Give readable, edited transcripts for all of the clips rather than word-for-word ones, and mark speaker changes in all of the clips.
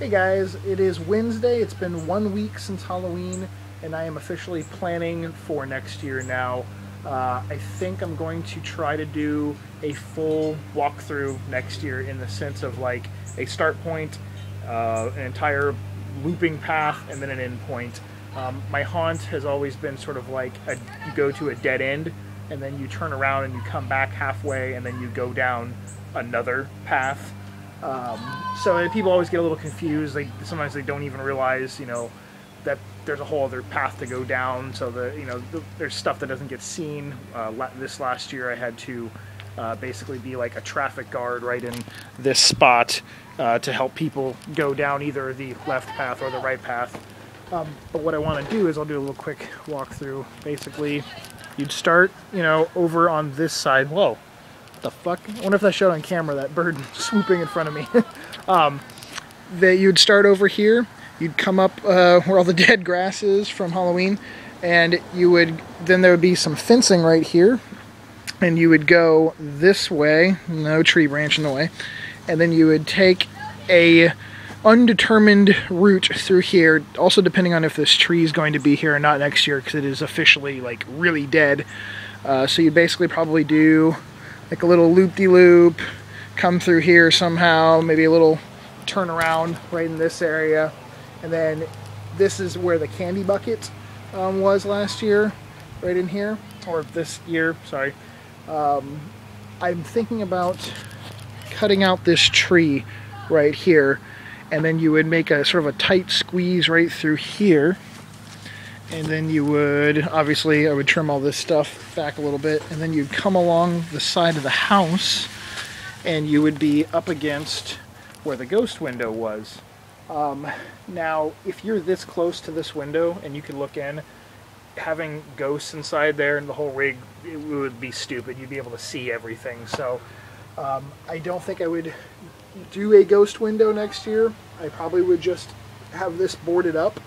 Speaker 1: Hey guys, it is Wednesday. It's been 1 week since Halloween, and I am officially planning for next year now. I think I'm going to try to do a full walkthrough next year in the sense of like a start point, an entire looping path, and then an end point. My haunt has always been sort of like you go to a dead end, and then you turn around and you come back halfway, and then you go down another path. So people always get a little confused. Sometimes they don't even realize, that there's a whole other path to go down. So there's stuff that doesn't get seen. This last year, I had to basically be like a traffic guard right in this spot to help people go down either the left path or the right path. But what I want to do is I'll do a little quick walkthrough. Basically, you'd start, over on this side. Whoa. The fuck? I wonder if that showed on camera, that bird swooping in front of me. That you'd start over here, you'd come up where all the dead grass is from Halloween, and then there would be some fencing right here, and you would go this way, no tree branch in the way, and then you would take a undetermined route through here, also depending on if this tree is going to be here or not next year, because it is officially like really dead. So you'd basically probably do like a little loop-de-loop, come through here somehow, maybe a little turnaround right in this area, and then this is where the candy bucket was last year, right in here, or this year, sorry. I'm thinking about cutting out this tree right here, and then you would make a sort of a tight squeeze right through here. And then you would, obviously, I would trim all this stuff back a little bit, and then you'd come along the side of the house, and you would be up against where the ghost window was. Now, if you're this close to this window, and you could look in, having ghosts inside there and the whole rig, it would be stupid. You'd be able to see everything. So, I don't think I would do a ghost window next year. I probably would just have this boarded up.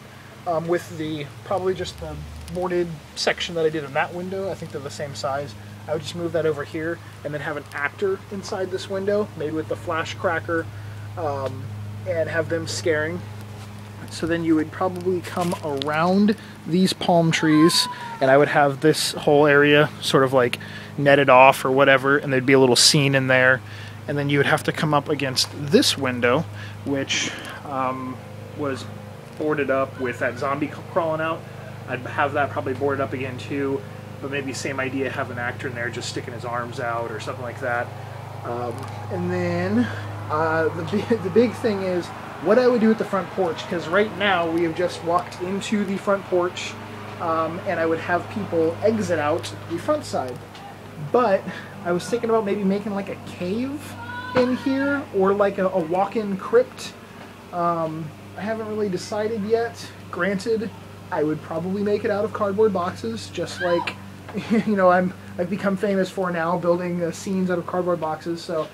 Speaker 1: With probably just the boarded section that I did in that window. I think they're the same size. I would just move that over here and then have an actor inside this window, maybe with the flash cracker, and have them scaring. So then you would probably come around these palm trees, and I would have this whole area sort of like netted off or whatever, and there'd be a little scene in there. And then you would have to come up against this window, which was boarded up with that zombie crawling out. I'd have that probably boarded up again too, but maybe same idea, have an actor in there just sticking his arms out or something like that. And then the big thing is what I would do at the front porch, because right now we have just walked into the front porch, and I would have people exit out the front side. But I was thinking about maybe making like a cave in here, or like a walk-in crypt. I haven't really decided yet. Granted, I would probably make it out of cardboard boxes, just like, I've become famous for now, building scenes out of cardboard boxes. So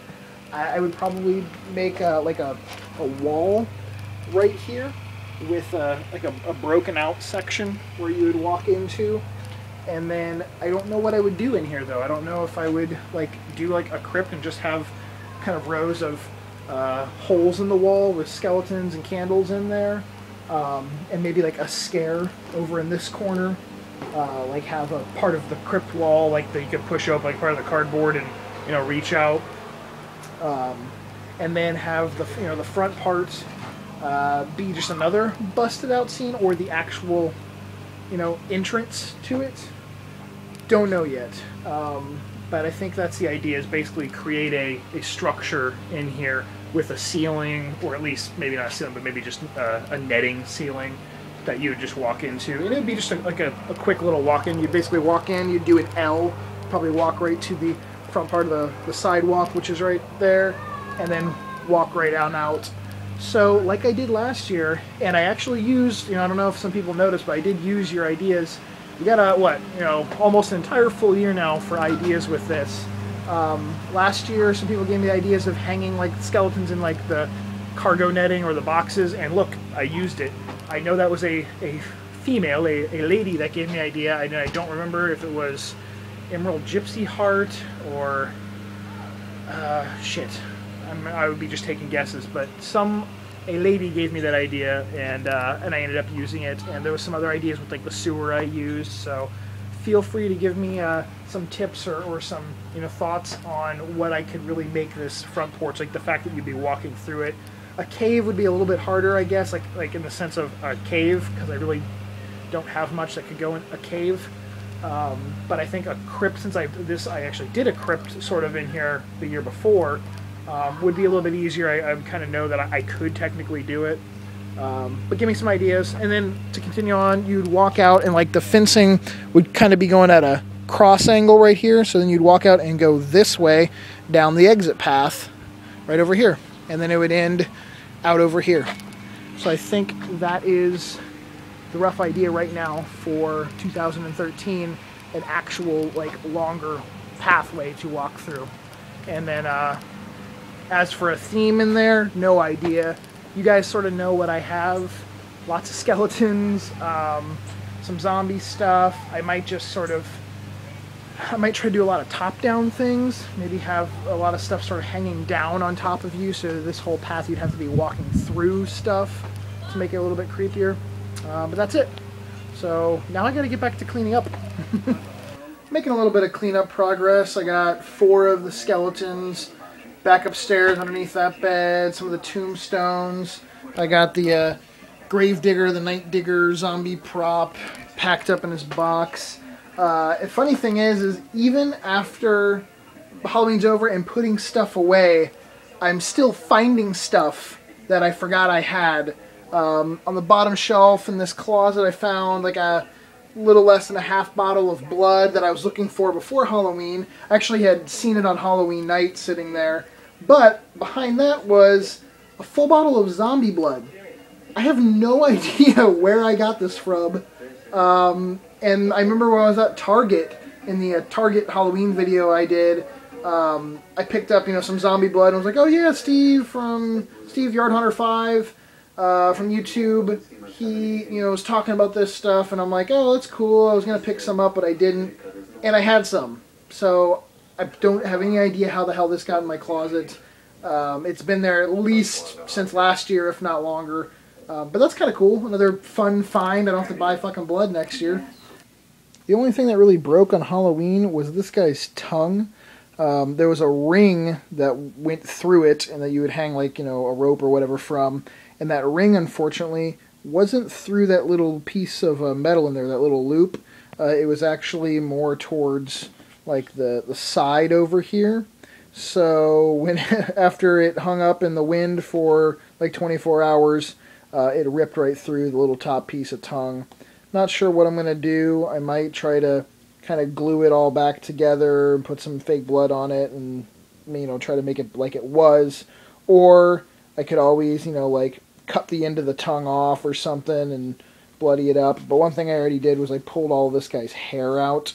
Speaker 1: I would probably make like a wall right here with like a broken out section where you would walk into. And then I don't know what I would do in here though. I don't know if I would like do like a crypt and just have kind of rows of holes in the wall with skeletons and candles in there, and maybe like a scare over in this corner, like have a part of the crypt wall like that you could push up like part of the cardboard and reach out, and then have the front part be just another busted out scene, or the actual entrance to it. Don't know yet. But I think that's the idea, is basically create a structure in here with a ceiling, or at least maybe not a ceiling, but maybe just a netting ceiling that you would just walk into. And it would be just like a quick little walk-in. You'd basically walk in, you'd do an L, probably walk right to the front part of the sidewalk, which is right there, and then walk right out. So like I did last year, and I actually used, I don't know if some people noticed, but I did use your ideas. We got almost an entire full year now for ideas with this. Last year, some people gave me ideas of hanging like skeletons in like the cargo netting or the boxes, and look, I used it. I know that was a female, a lady that gave me the idea. I don't remember if it was Emerald Gypsy Heart or shit. I would be just taking guesses, but some a lady gave me that idea, and I ended up using it. And there was some other ideas with like the sewer I used. So feel free to give me some tips or some thoughts on what I could really make this front porch. Like the fact that you'd be walking through it. A cave would be a little bit harder, I guess. Like in the sense of a cave, because I really don't have much that could go in a cave. But I think a crypt, since I actually did a crypt sort of in here the year before, would be a little bit easier. I kind of know that I could technically do it. But give me some ideas. And then to continue on, you'd walk out and like the fencing would kind of be going at a cross angle right here. So then you'd walk out and go this way down the exit path right over here. And then it would end out over here. So I think that is the rough idea right now for 2013, an actual like longer pathway to walk through. And then as for a theme in there, no idea. You guys sort of know what I have. Lots of skeletons, some zombie stuff. I might try to do a lot of top-down things. Maybe have a lot of stuff sort of hanging down on top of you, so this whole path you'd have to be walking through stuff to make it a little bit creepier. But that's it. So now I gotta get back to cleaning up. Making a little bit of cleanup progress. I got 4 of the skeletons back upstairs underneath that bed, some of the tombstones. I got the gravedigger, the night digger zombie prop packed up in his box. The funny thing is even after Halloween's over and putting stuff away, I'm still finding stuff that I forgot I had. On the bottom shelf in this closet I found like a little less than a half bottle of blood that I was looking for before Halloween. I actually had seen it on Halloween night sitting there. But behind that was a full bottle of zombie blood. I have no idea where I got this from. And I remember when I was at Target, in the Target Halloween video I did, I picked up some zombie blood and was like, oh yeah, Steve from Steve Yardhunter 5 from YouTube. He was talking about this stuff, and I'm like, oh, that's cool. I was going to pick some up, but I didn't. And I had some. So I don't have any idea how the hell this got in my closet. It's been there at least since last year, if not longer. But that's kind of cool. Another fun find. I don't have to buy fucking blood next year. The only thing that really broke on Halloween was this guy's tongue. There was a ring that went through it and that you would hang like, a rope or whatever from. And that ring, unfortunately, wasn't through that little piece of metal in there, that little loop. It was actually more towards like the side over here. So when after it hung up in the wind for like 24 hours, it ripped right through the little top piece of tongue. Not sure what I'm going to do. I might try to kind of glue it all back together and put some fake blood on it and try to make it like it was. Or I could always, like cut the end of the tongue off or something and bloody it up. But one thing I already did was I pulled all of this guy's hair out.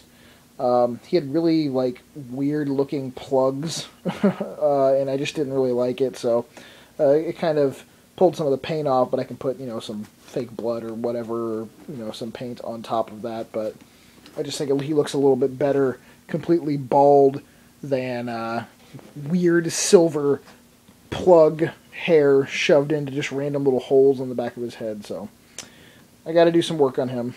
Speaker 1: He had really like weird looking plugs and I just didn't really like it, so it kind of pulled some of the paint off, but I can put some fake blood or whatever, or some paint on top of that. But I just think he looks a little bit better completely bald than weird silver plug hair shoved into just random little holes on the back of his head. So I got to do some work on him.